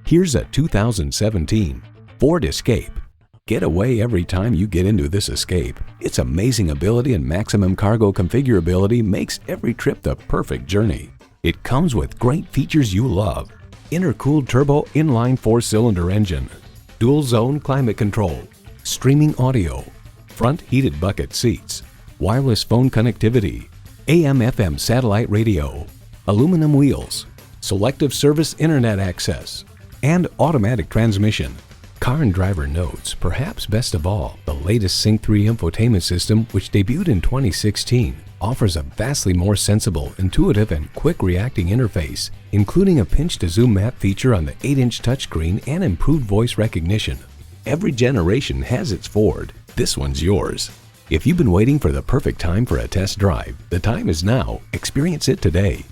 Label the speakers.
Speaker 1: Here's a 2017 Ford Escape. Get away every time you get into this Escape. Its amazing ability and maximum cargo configurability makes every trip the perfect journey. It comes with great features you love. Intercooled turbo inline 4-cylinder engine, dual zone climate control, streaming audio, front heated bucket seats, wireless phone connectivity, AM/FM satellite radio, aluminum wheels, selective service internet access, and automatic transmission. Car and Driver notes, perhaps best of all, the latest Sync 3 infotainment system, which debuted in 2016, offers a vastly more sensible, intuitive, and quick-reacting interface, including a pinch-to-zoom map feature on the 8-inch touchscreen and improved voice recognition. Every generation has its Ford. This one's yours. If you've been waiting for the perfect time for a test drive, the time is now. Experience it today.